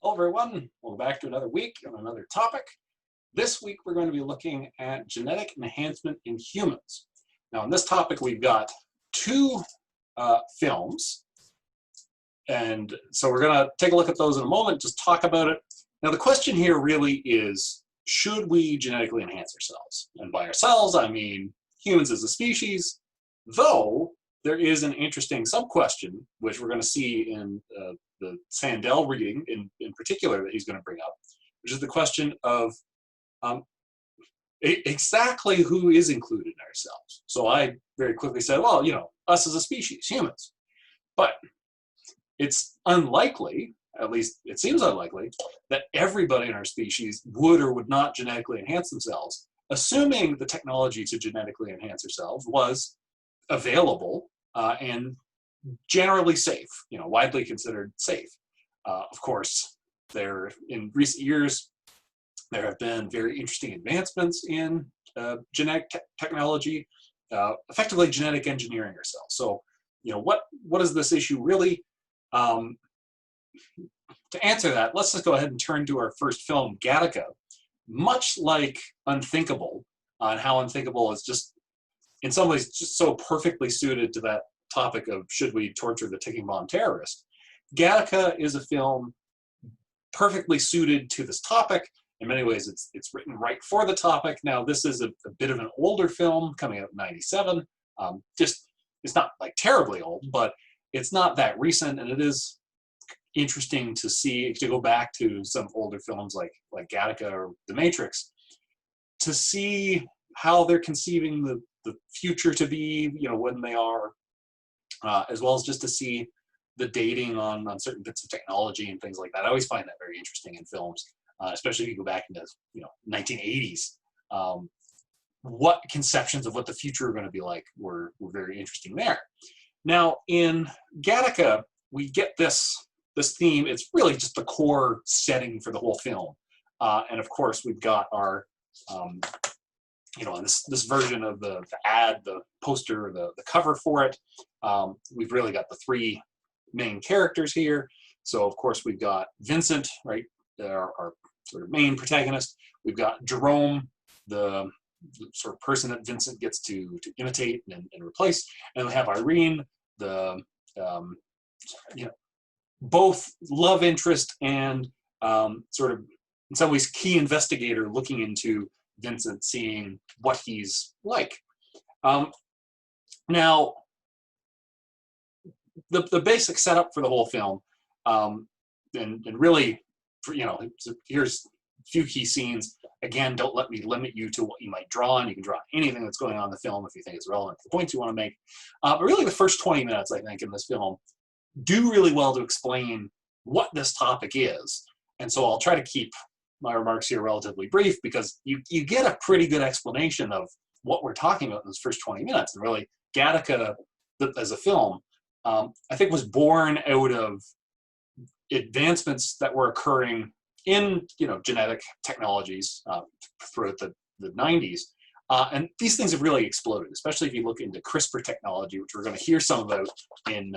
Hello everyone, welcome back to another week on another topic. This week we're going to be looking at genetic enhancement in humans. Now on this topic we've got two films, and so we're going to take a look at those in a moment, just talk about it. Now the question here really is, should we genetically enhance ourselves? And by ourselves I mean humans as a species, though there is an interesting sub-question, which we're going to see in the Sandel reading in particular that he's going to bring up, which is the question of exactly who is included in ourselves. So I very quickly said, well, you know, us as a species, humans. But it's unlikely, at least it seems unlikely, that everybody in our species would or would not genetically enhance themselves, assuming the technology to genetically enhance ourselves was available and generally safe, you know, widely considered safe. Of course, in recent years, there have been very interesting advancements in genetic technology, effectively genetic engineering ourselves. So, you know, what is this issue really? To answer that, let's just go ahead and turn to our first film, Gattaca. Much like Unthinkable, and how Unthinkable is just, in some ways, just so perfectly suited to that topic of should we torture the ticking bomb terrorist. Gattaca is a film perfectly suited to this topic. In many ways, it's written right for the topic. Now, this is a bit of an older film, coming out in '97. It's not like terribly old, but it's not that recent, and it is interesting to see, to go back to some older films like Gattaca or The Matrix, to see how they're conceiving the future to be, you know, when they are, as well as just to see the dating on certain bits of technology and things like that. I always find that very interesting in films, especially if you go back into, you know, 1980s. What conceptions of what the future are going to be like were very interesting there. Now in Gattaca, we get this theme. It's really just the core setting for the whole film, and of course we've got our you know, in this version of the ad, the poster, the cover for it, we've really got the three main characters here. So of course we've got Vincent, right, our sort of main protagonist. We've got Jerome, the sort of person that Vincent gets to imitate and replace, and we have Irene, the you know, both love interest and sort of in some ways key investigator looking into Vincent, seeing what he's like. Now, the basic setup for the whole film, and really, you know, here's a few key scenes. Again, don't let me limit you to what you might draw on. You can draw anything that's going on in the film if you think it's relevant to the points you want to make. But really, the first 20 minutes, I think, in this film do really well to explain what this topic is. And so I'll try to keep my remarks here relatively brief, because you get a pretty good explanation of what we're talking about in those first 20 minutes. And really, Gattaca, as a film, I think was born out of advancements that were occurring in, you know, genetic technologies throughout the 90s. And these things have really exploded, especially if you look into CRISPR technology, which we're going to hear some about in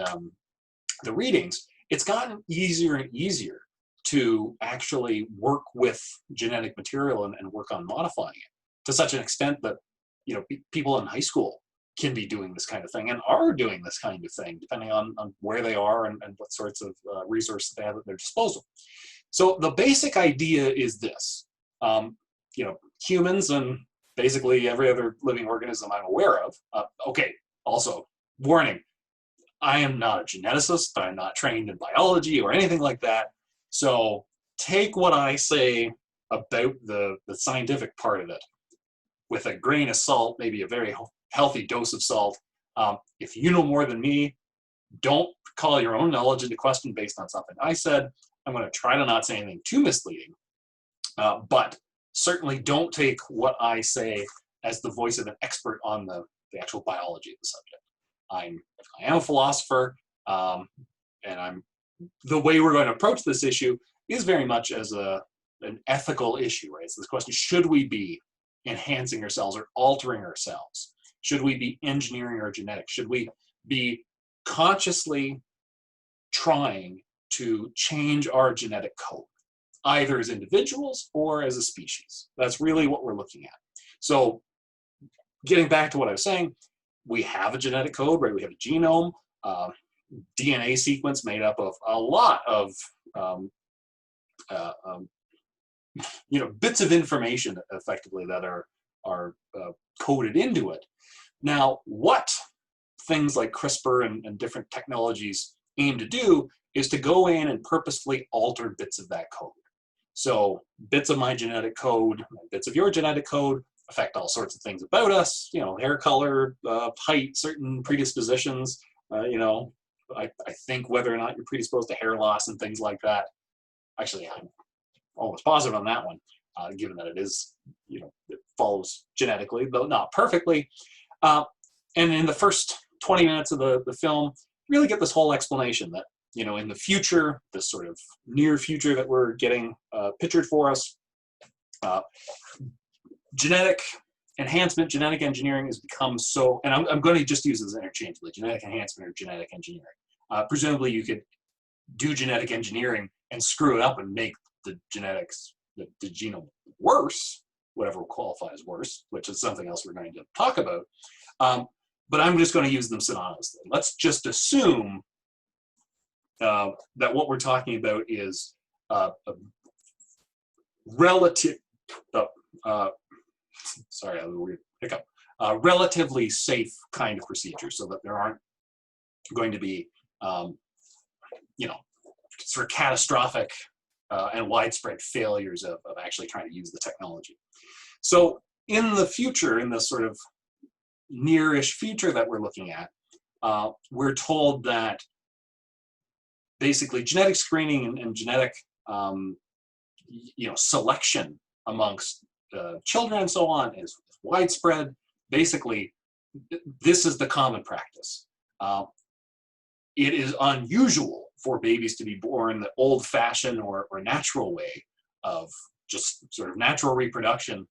the readings. It's gotten easier and easier to actually work with genetic material and work on modifying it, to such an extent that, you know, people in high school can be doing this kind of thing and are doing this kind of thing, depending on where they are and what sorts of resources they have at their disposal. So the basic idea is this: you know, humans and basically every other living organism I'm aware of. Okay, also warning, I am not a geneticist. I'm not trained in biology or anything like that. So take what I say about the scientific part of it with a grain of salt, maybe a very healthy dose of salt. If you know more than me, don't call your own knowledge into question based on something I said. I'm going to try to not say anything too misleading, but certainly don't take what I say as the voice of an expert on the actual biology of the subject. I am a philosopher, and the way we're going to approach this issue is very much as an ethical issue, right? So this question, should we be enhancing ourselves or altering ourselves? Should we be engineering our genetics? Should we be consciously trying to change our genetic code? either as individuals or as a species. That's really what we're looking at. So getting back to what I was saying, we have a genetic code, right? We have a genome, DNA sequence made up of a lot of bits of information, effectively, that are coded into it. Now, what things like CRISPR and different technologies aim to do is to go in and purposefully alter bits of that code. So bits of my genetic code, bits of your genetic code affect all sorts of things about us, hair color, height, certain predispositions, I think whether or not you're predisposed to hair loss and things like that. Actually, I'm almost positive on that one, given that it is, it follows genetically, though not perfectly. And in the first 20 minutes of the film, you really get this whole explanation that, in the future, this sort of near future that we're getting pictured for us, genetic enhancement, genetic engineering has become so, and I'm going to just use this interchangeably, genetic enhancement or genetic engineering. Presumably you could do genetic engineering and screw it up and make the genetics, the genome worse, whatever will qualify as worse, which is something else we're going to talk about. But I'm just going to use them synonymously. Let's just assume that what we're talking about is a relative, sorry, a weird hiccup, relatively safe kind of procedure, so that there aren't going to be, sort of catastrophic and widespread failures of actually trying to use the technology. So in the future, in this sort of near-ish future that we're looking at, we're told that basically genetic screening and genetic selection amongst children and so on is widespread. Basically, this is the common practice. It is unusual for babies to be born the old-fashioned or natural way of just sort of natural reproduction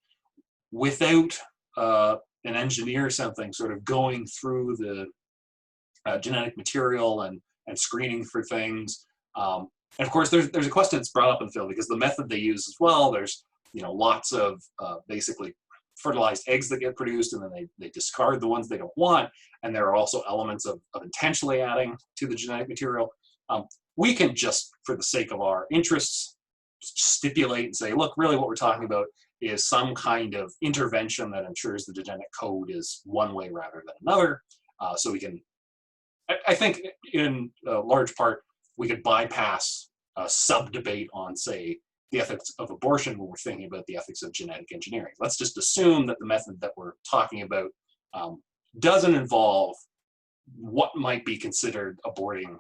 without an engineer or something sort of going through the genetic material and screening for things. And of course, there's a question that's brought up in the film, because the method they use as well, there's lots of basically fertilized eggs that get produced, and then they discard the ones they don't want. And there are also elements of intentionally adding to the genetic material. We can just, for the sake of our interests, stipulate and say, look, really what we're talking about is some kind of intervention that ensures the genetic code is one way rather than another. So we can, I think in large part, we could bypass a sub-debate on, say, the ethics of abortion when we're thinking about the ethics of genetic engineering. Let's just assume that the method that we're talking about doesn't involve what might be considered aborting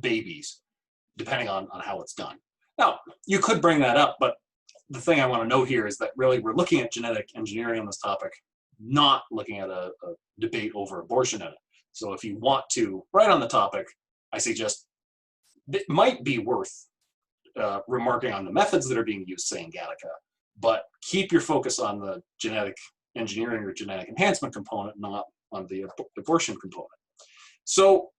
babies, depending on how it's done. Now, you could bring that up, but the thing I want to note here is that really we're looking at genetic engineering on this topic, not looking at a debate over abortion in it. So if you want to write on the topic, I suggest it might be worth remarking on the methods that are being used, say in Gattaca, but keep your focus on the genetic engineering or genetic enhancement component, not on the abortion component. So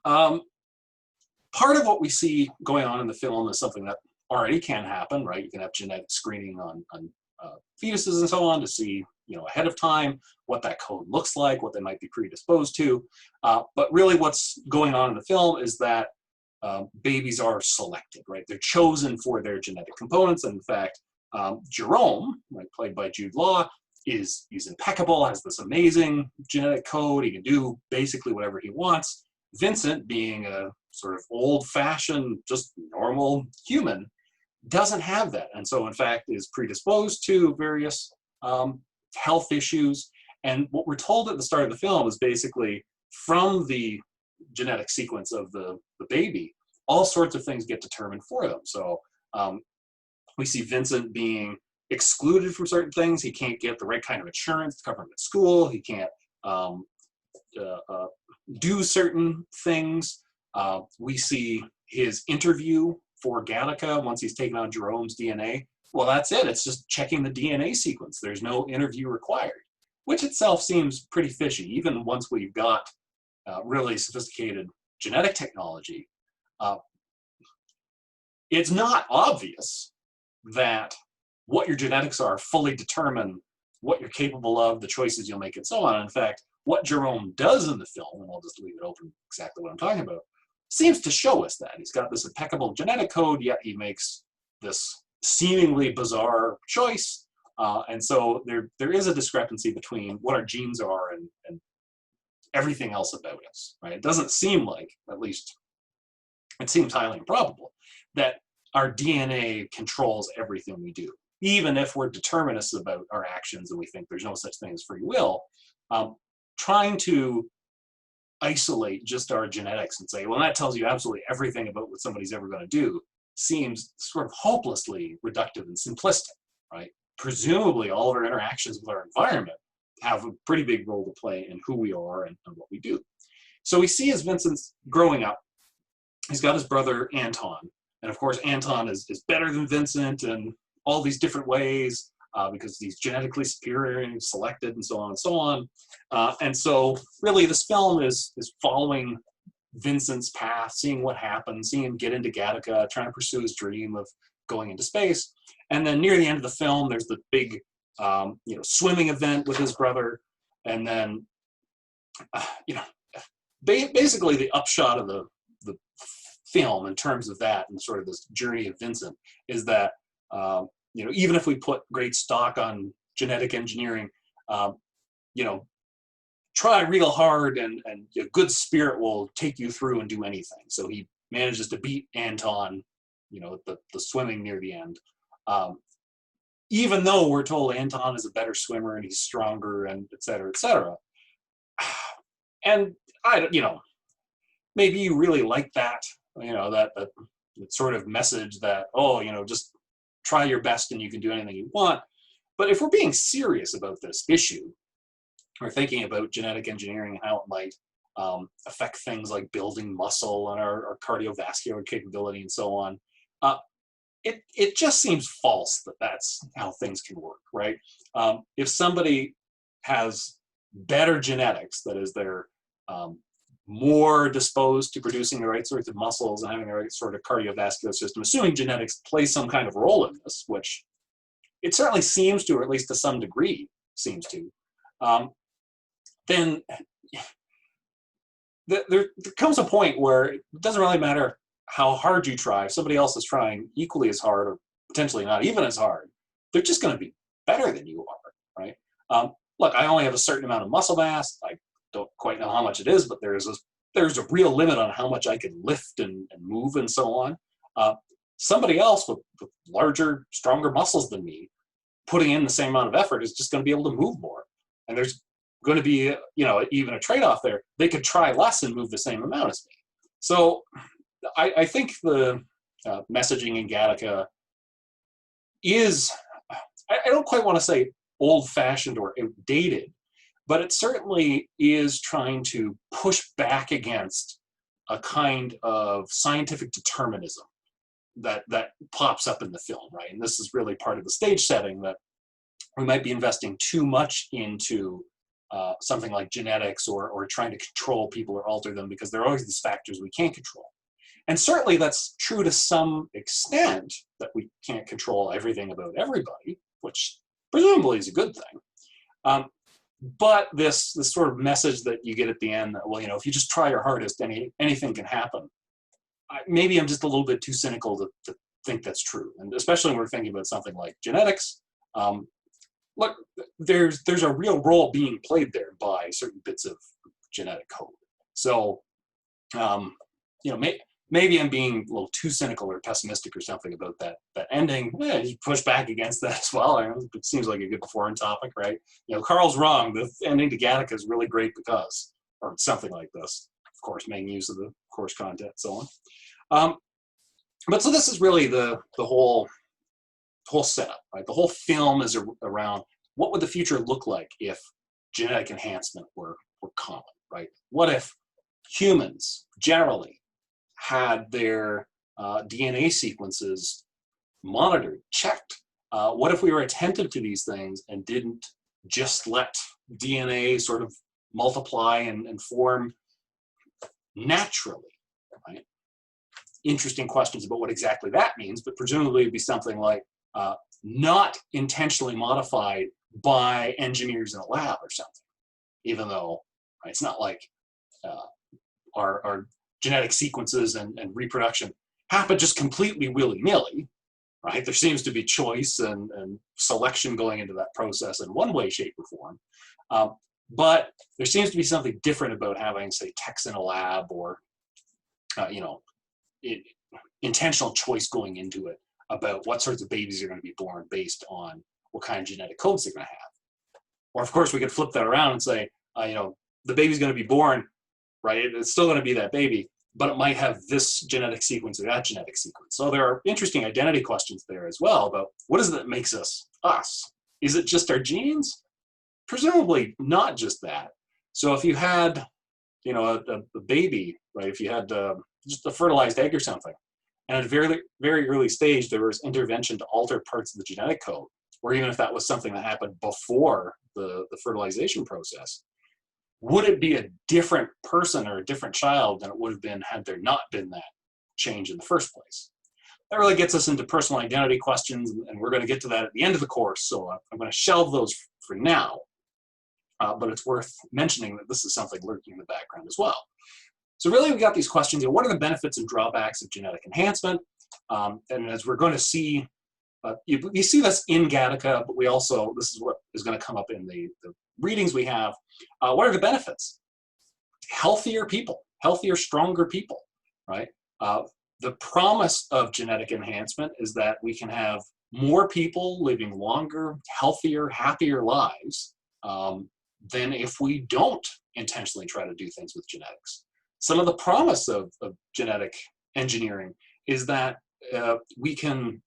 part of what we see going on in the film is something that already can happen, right? You can have genetic screening on fetuses and so on to see, ahead of time what that code looks like, what they might be predisposed to. But really what's going on in the film is that babies are selected, right? They're chosen for their genetic components. And in fact, Jerome, right, played by Jude Law, is impeccable, has this amazing genetic code. He can do basically whatever he wants. Vincent, being a sort of old-fashioned, just normal human, doesn't have that. And so, in fact, is predisposed to various health issues. And what we're told at the start of the film is basically from the genetic sequence of the baby, all sorts of things get determined for them. So we see Vincent being excluded from certain things. He can't get the right kind of insurance to cover him at school. He can't do certain things. We see his interview for Gattaca once he's taken on Jerome's DNA. Well, that's it. It's just checking the DNA sequence. There's no interview required, which itself seems pretty fishy. Even once we've got really sophisticated genetic technology, it's not obvious that what your genetics are fully determine what you're capable of, the choices you'll make, and so on. In fact, what Jerome does in the film, and I'll just leave it open exactly what I'm talking about, seems to show us that. He's got this impeccable genetic code, yet he makes this seemingly bizarre choice. And so there is a discrepancy between what our genes are and everything else about us, right? It doesn't seem like, at least it seems highly improbable, that our DNA controls everything we do. Even if we're determinists about our actions and we think there's no such thing as free will, trying to isolate just our genetics and say, well, that tells you absolutely everything about what somebody's ever going to do seems sort of hopelessly reductive and simplistic, right? Presumably all of our interactions with our environment have a pretty big role to play in who we are and what we do. So we see as Vincent's growing up, he's got his brother Anton, and of course Anton is better than Vincent in all these different ways because he's genetically superior and selected and so on and so on. And so really this film is following Vincent's path, seeing what happens, seeing him get into Gattaca, trying to pursue his dream of going into space. And then near the end of the film, there's the big swimming event with his brother. And then, basically the upshot of the film in terms of that and sort of this journey of Vincent is that, even if we put great stock on genetic engineering, try real hard and a good spirit will take you through and do anything. So he manages to beat Anton, the swimming near the end. Even though we're told Anton is a better swimmer and he's stronger and et cetera, et cetera. And maybe you really like that, that sort of message that, just try your best and you can do anything you want. But if we're being serious about this issue, we're thinking about genetic engineering and how it might affect things like building muscle and our cardiovascular capability and so on. It just seems false that that's how things can work, right? If somebody has better genetics, that is, they're more disposed to producing the right sorts of muscles and having the right sort of cardiovascular system, assuming genetics plays some kind of role in this, which it certainly seems to, or at least to some degree seems to, then there comes a point where it doesn't really matter how hard you try. If somebody else is trying equally as hard or potentially not even as hard, they're just going to be better than you are, right? Look, I only have a certain amount of muscle mass. I don't quite know how much it is, but there's a real limit on how much I can lift and move and so on. Somebody else with larger, stronger muscles than me, putting in the same amount of effort, is just going to be able to move more. And there's going to be, even a trade-off there. They could try less and move the same amount as me. So I think the messaging in Gattaca is, I don't quite want to say old-fashioned or outdated, but it certainly is trying to push back against a kind of scientific determinism that pops up in the film, right? And this is really part of the stage setting, that we might be investing too much into something like genetics or trying to control people or alter them, because there are always these factors we can't control. And certainly that's true to some extent, that we can't control everything about everybody, which presumably is a good thing. But this sort of message that you get at the end that, well, if you just try your hardest, anything can happen. Maybe I'm just a little bit too cynical to think that's true. And especially when we're thinking about something like genetics. Look, there's a real role being played there by certain bits of genetic code. So, maybe I'm being a little too cynical or pessimistic or something about that ending. You push back against that as well. It seems like a good foreign topic, right? Carl's wrong. The ending to Gattaca is really great because, or something like this. Of course, making use of the course content, so on. But so this is really the whole setup, right? The whole film is around what would the future look like if genetic enhancement were common, right? What if humans generally had their DNA sequences monitored, checked? What if we were attentive to these things and didn't just let DNA sort of multiply and form naturally, right? interesting questions about what exactly that means, but presumably it'd be something like not intentionally modified by engineers in a lab or something, even though it's not like our genetic sequences and reproduction happen just completely willy-nilly, right? There seems to be choice and selection going into that process in one way, shape, or form. But there seems to be something different about having, say, techs in a lab or, intentional choice going into it about what sorts of babies are going to be born based on what kind of genetic codes they're going to have. Or, of course, we could flip that around and say, the baby's going to be born, right? It's still going to be that baby, but it might have this genetic sequence or that genetic sequence. So there are interesting identity questions there as well about what is it that makes us us? Is it just our genes? Presumably not just that. So if you had, a baby, right? If you had just a fertilized egg or something, and at a very, very early stage, there was intervention to alter parts of the genetic code, or even if that was something that happened before the fertilization process, would it be a different person or a different child than it would have been had there not been that change in the first place? That really gets us into personal identity questions, and we're going to get to that at the end of the course, so I'm going to shelve those for now. But it's worth mentioning that this is something lurking in the background as well. So really, we got these questions, what are the benefits and drawbacks of genetic enhancement? And as we're going to see, you see this in Gattaca, but we also, this is what is going to come up in the readings we have. What are the benefits? Healthier people, healthier, stronger people, right? The promise of genetic enhancement is that we can have more people living longer, healthier, happier lives than if we don't intentionally try to do things with genetics. Some of the promise of genetic engineering is that we can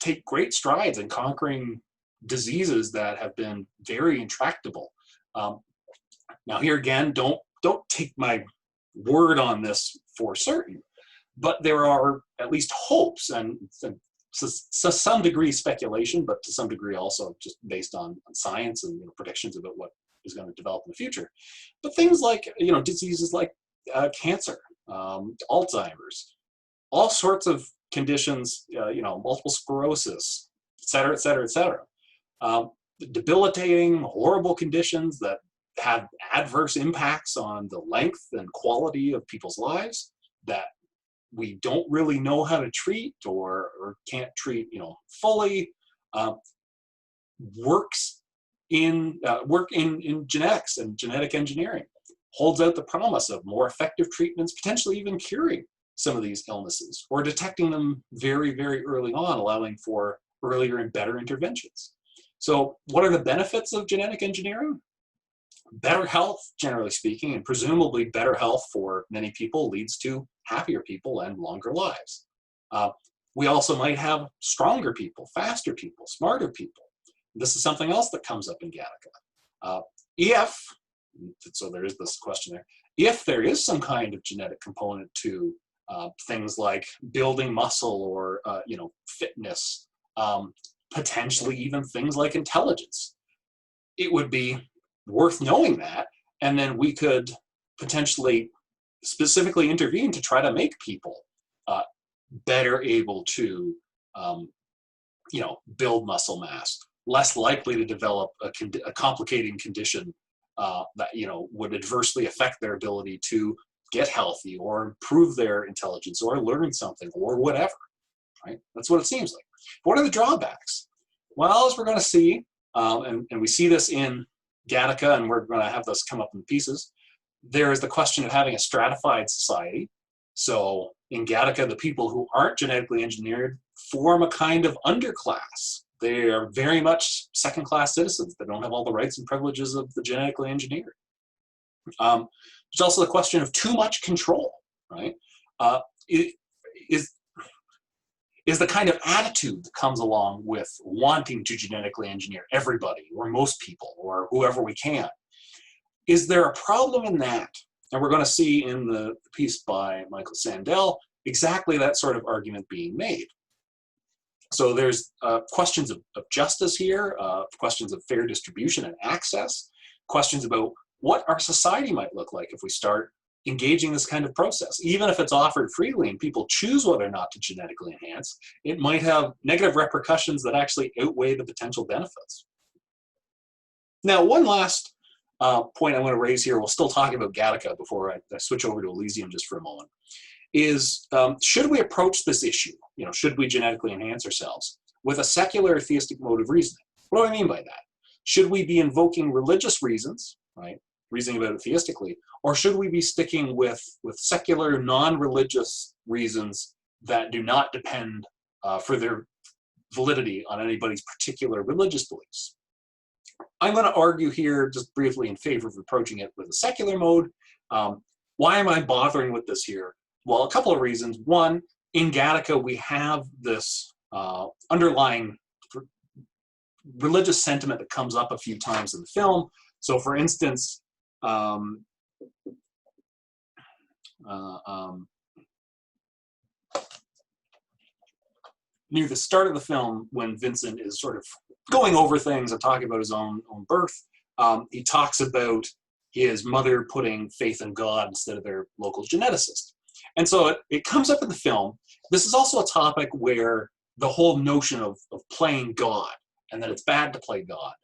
take great strides in conquering diseases that have been very intractable. Now here again, don't take my word on this for certain, but there are at least hopes and to some degree speculation, but to some degree also just based on science and predictions about what is going to develop in the future. But things like diseases like cancer, Alzheimer's, all sorts of conditions, multiple sclerosis, et cetera, et cetera, et cetera. Debilitating, horrible conditions that have adverse impacts on the length and quality of people's lives that we don't really know how to treat or can't treat, fully. Work in genetics and genetic engineering holds out the promise of more effective treatments, potentially even curing some of these illnesses or detecting them very, very early on, allowing for earlier and better interventions. So what are the benefits of genetic engineering? Better health, generally speaking, and presumably better health for many people leads to happier people and longer lives. We also might have stronger people, faster people, smarter people. This is something else that comes up in Gattaca. So there is this question there, if there is some kind of genetic component to things like building muscle or fitness, potentially even things like intelligence, it would be worth knowing that, and then we could potentially specifically intervene to try to make people better able to build muscle mass, less likely to develop a complicating condition that would adversely affect their ability to get healthy or improve their intelligence or learn something or whatever, right? That's what it seems like. But what are the drawbacks? Well, as we're going to see, and we see this in Gattaca, and we're going to have this come up in pieces, there is the question of having a stratified society. So in Gattaca, the people who aren't genetically engineered form a kind of underclass. They are very much second-class citizens. They don't have all the rights and privileges of the genetically engineered. There's also the question of too much control, right? Is the kind of attitude that comes along with wanting to genetically engineer everybody or most people or whoever we can. Is there a problem in that? And we're going to see in the piece by Michael Sandel exactly that sort of argument being made. So there's questions of justice here, questions of fair distribution and access, questions about what our society might look like if we start engaging this kind of process. Even if it's offered freely and people choose whether or not to genetically enhance, it might have negative repercussions that actually outweigh the potential benefits. Now, one last point I want to raise here, we'll still talk about Gattaca before I switch over to Elysium just for a moment, is should we approach this issue, should we genetically enhance ourselves, with a secular theistic mode of reasoning? What do I mean by that? Should we be invoking religious reasons, right, reasoning about it theistically, or should we be sticking with secular, non-religious reasons that do not depend for their validity on anybody's particular religious beliefs? I'm going to argue here just briefly in favor of approaching it with a secular mode. Why am I bothering with this here? Well, a couple of reasons. One, in Gattaca, we have this underlying religious sentiment that comes up a few times in the film. So, for instance, near the start of the film, when Vincent is sort of going over things and talking about his own birth, he talks about his mother putting faith in God instead of their local geneticist. And so it comes up in the film. This is also a topic where the whole notion of playing God and that it's bad to play God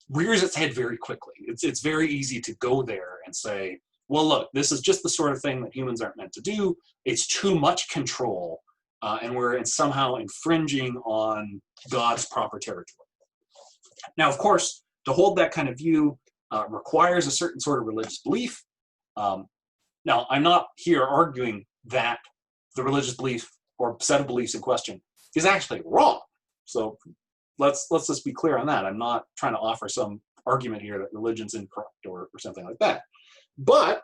rears its head very quickly. It's very easy to go there and say, well, look, this is just the sort of thing that humans aren't meant to do. It's too much control, and we're somehow infringing on God's proper territory. Now, of course, to hold that kind of view requires a certain sort of religious belief. Now, I'm not here arguing that the religious belief or set of beliefs in question is actually wrong. So let's just be clear on that. I'm not trying to offer some argument here that religion's incorrect or something like that. But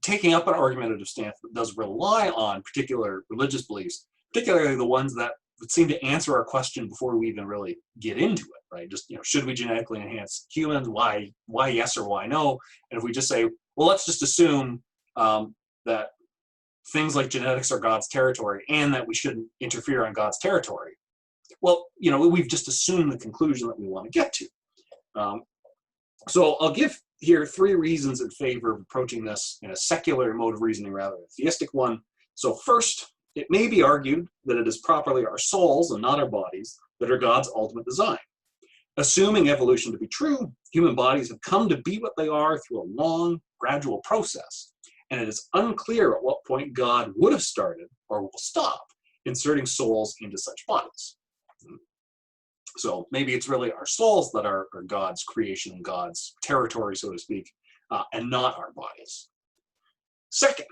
taking up an argumentative stance that does rely on particular religious beliefs, particularly the ones that would seem to answer our question before we even really get into it, right? Just, should we genetically enhance humans? Why yes or why no? And if we just say, well, let's just assume that things like genetics are God's territory and that we shouldn't interfere on God's territory. Well, we've just assumed the conclusion that we want to get to. So I'll give here 3 reasons in favor of approaching this in a secular mode of reasoning rather than a theistic one. So first, it may be argued that it is properly our souls and not our bodies that are God's ultimate design. Assuming evolution to be true, human bodies have come to be what they are through a long, gradual process, and it is unclear at what point God would have started or will stop inserting souls into such bodies. So maybe it's really our souls that are God's creation and God's territory, so to speak, and not our bodies. Second,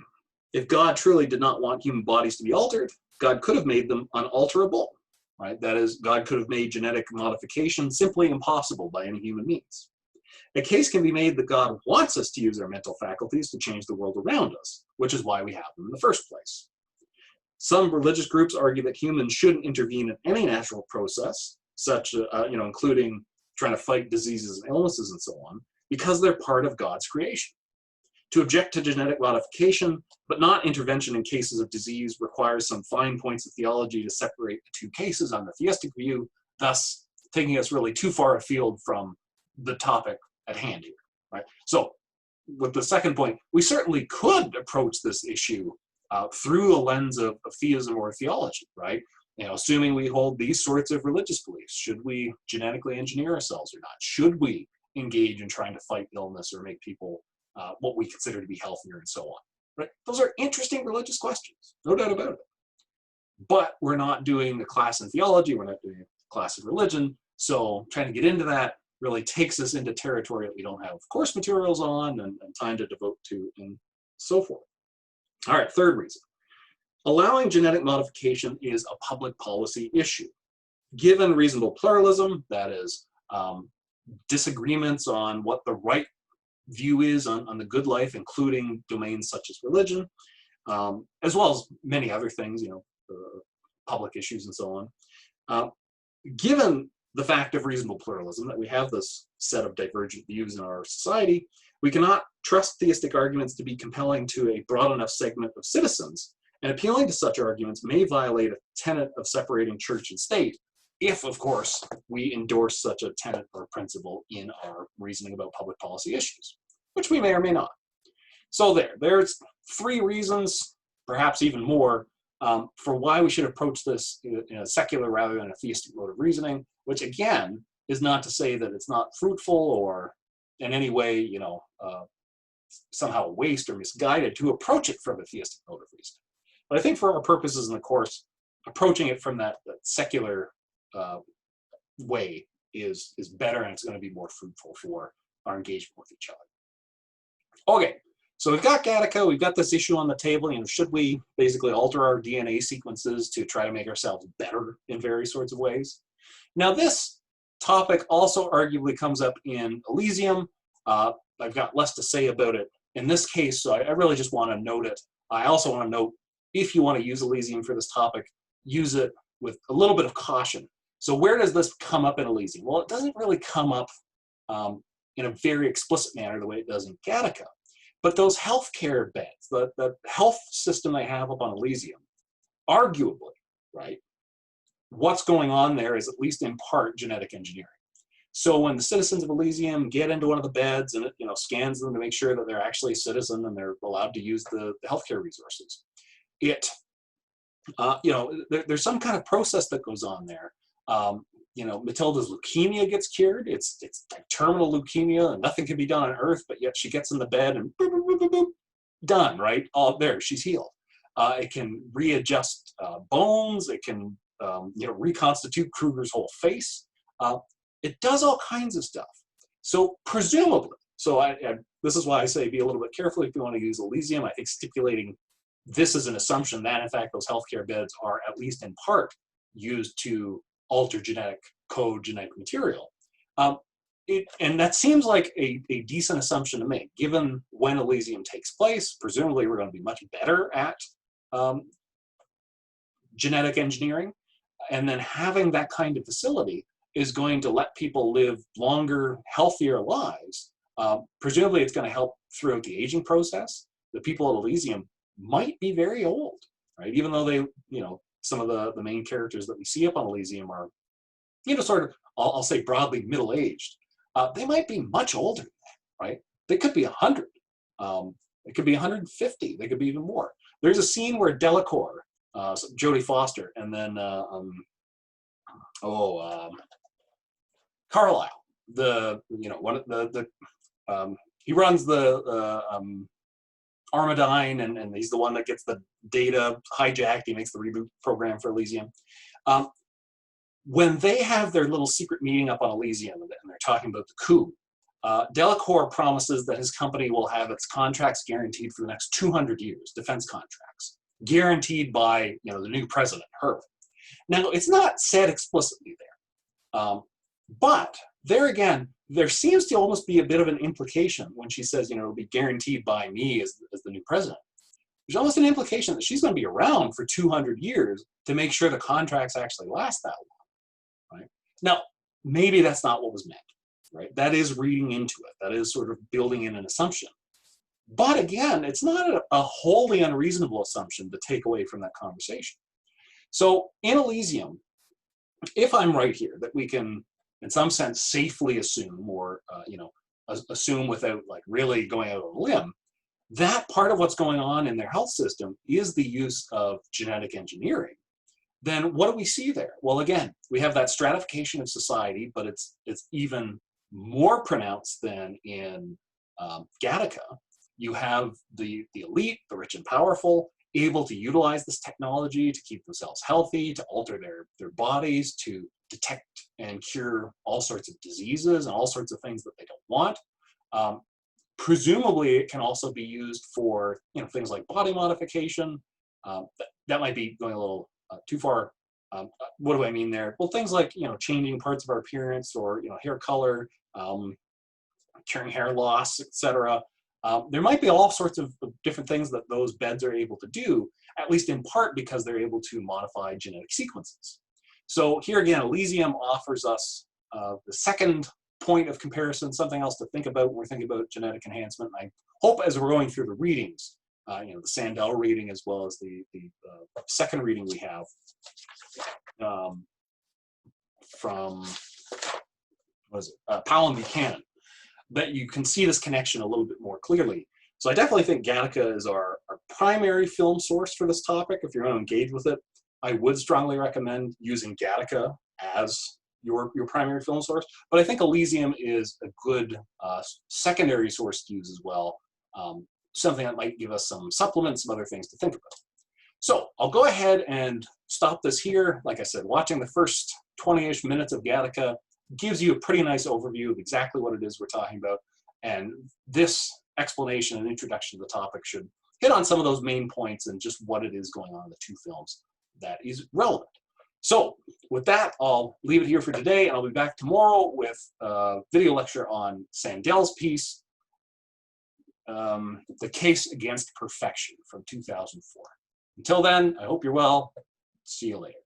if God truly did not want human bodies to be altered, God could have made them unalterable, right? That is, God could have made genetic modification simply impossible by any human means. A case can be made that God wants us to use our mental faculties to change the world around us, which is why we have them in the first place. Some religious groups argue that humans shouldn't intervene in any natural process, such, including trying to fight diseases and illnesses and so on, because they're part of God's creation. To object to genetic modification, but not intervention in cases of disease, requires some fine points of theology to separate the two cases on the theistic view, thus taking us really too far afield from the topic at hand here, right? So with the second point, we certainly could approach this issue through a lens of theism or theology, right? Assuming we hold these sorts of religious beliefs. Should we genetically engineer ourselves or not? Should we engage in trying to fight illness or make people what we consider to be healthier and so on? Right? Those are interesting religious questions, no doubt about it. But we're not doing a class in theology, we're not doing a class in religion, so trying to get into that really takes us into territory that we don't have course materials on and time to devote to and so forth. All right, third reason. Allowing genetic modification is a public policy issue. Given reasonable pluralism, that is, disagreements on what the right view is on the good life, including domains such as religion, as well as many other things, public issues and so on. Given the fact of reasonable pluralism, that we have this set of divergent views in our society, we cannot trust theistic arguments to be compelling to a broad enough segment of citizens, and appealing to such arguments may violate a tenet of separating church and state if, of course, we endorse such a tenet or principle in our reasoning about public policy issues, which we may or may not. So there's 3 reasons, perhaps even more, for why we should approach this in a secular rather than a theistic mode of reasoning, which again is not to say that it's not fruitful or in any way, somehow waste or misguided to approach it from a theistic mode of reasoning. But I think for our purposes in the course, approaching it from that secular way is better, and it's going to be more fruitful for our engagement with each other. Okay, so we've got Gattaca, we've got this issue on the table. Should we basically alter our DNA sequences to try to make ourselves better in various sorts of ways? Now, this topic also arguably comes up in Elysium. I've got less to say about it in this case, so I really just want to note it. I also want to note, if you want to use Elysium for this topic, use it with a little bit of caution. So where does this come up in Elysium? Well, it doesn't really come up in a very explicit manner the way it does in Gattaca. But those healthcare beds, the health system they have up on Elysium, arguably, right, what's going on there is at least in part genetic engineering. So when the citizens of Elysium get into one of the beds and it scans them to make sure that they're actually a citizen and they're allowed to use the healthcare resources, there's some kind of process that goes on there. Matilda's leukemia gets cured. It's like terminal leukemia and nothing can be done on Earth, but yet she gets in the bed and boop, boop, boop, boop, boop, done, right? All there, she's healed. It can readjust bones. It can reconstitute Kruger's whole face. It does all kinds of stuff. So presumably, this is why I say be a little bit careful if you want to use Elysium. I think stipulating this is an assumption that in fact those healthcare beds are at least in part used to alter genetic code, genetic material. And that seems like a decent assumption to make, given when Elysium takes place. Presumably we're going to be much better at genetic engineering, and then having that kind of facility is going to let people live longer, healthier lives. Presumably it's going to help throughout the aging process. The people at Elysium might be very old, right? Even though they, some of the main characters that we see up on Elysium are, sort of, I'll say broadly middle-aged. They might be much older than that, right? They could be 100. It could be 150. They could be even more. There's a scene where Delacour, Jodie Foster, and then Carlisle, he runs the Armadine, and he's the one that gets the data hijacked. He makes the reboot program for Elysium. When they have their little secret meeting up on Elysium and they're talking about the coup, Delacour promises that his company will have its contracts guaranteed for the next 200 years, defense contracts, guaranteed by the new president, her. Now, it's not said explicitly there, but there again, there seems to almost be a bit of an implication when she says, it'll be guaranteed by me as the new president. There's almost an implication that she's going to be around for 200 years to make sure the contracts actually last that long, right? Now, maybe that's not what was meant, right? That is reading into it. That is sort of building in an assumption. But again, it's not a wholly unreasonable assumption to take away from that conversation. So in Elysium, if I'm right here, that we can, in some sense, safely assume, or assume without like really going out on a limb, that part of what's going on in their health system is the use of genetic engineering, then what do we see there? Well, again, we have that stratification of society, but it's even more pronounced than in Gattaca. You have the elite, the rich and powerful, able to utilize this technology to keep themselves healthy, to alter their bodies, to detect and cure all sorts of diseases and all sorts of things that they don't want. Presumably, it can also be used for things like body modification. That might be going a little too far. What do I mean there? Well, things like changing parts of our appearance, or hair color, curing hair loss, etc. There might be all sorts of different things that those beds are able to do, at least in part because they're able to modify genetic sequences. So here again, Elysium offers us the second point of comparison, something else to think about when we're thinking about genetic enhancement. And I hope as we're going through the readings, the Sandel reading as well as the second reading we have, from, what is it, Powell and Buchanan, that you can see this connection a little bit more clearly. So I definitely think Gattaca is our primary film source for this topic. If you're going to engage with it, I would strongly recommend using Gattaca as your primary film source. But I think Elysium is a good secondary source to use as well. Something that might give us some supplements, some other things to think about. So I'll go ahead and stop this here. Like I said, watching the first 20-ish minutes of Gattaca gives you a pretty nice overview of exactly what it is we're talking about. And this explanation and introduction to the topic should hit on some of those main points and just what it is going on in the two films that is relevant. So with that, I'll leave it here for today, and I'll be back tomorrow with a video lecture on Sandel's piece, The Case Against Perfection from 2004. Until then, I hope you're well. See you later.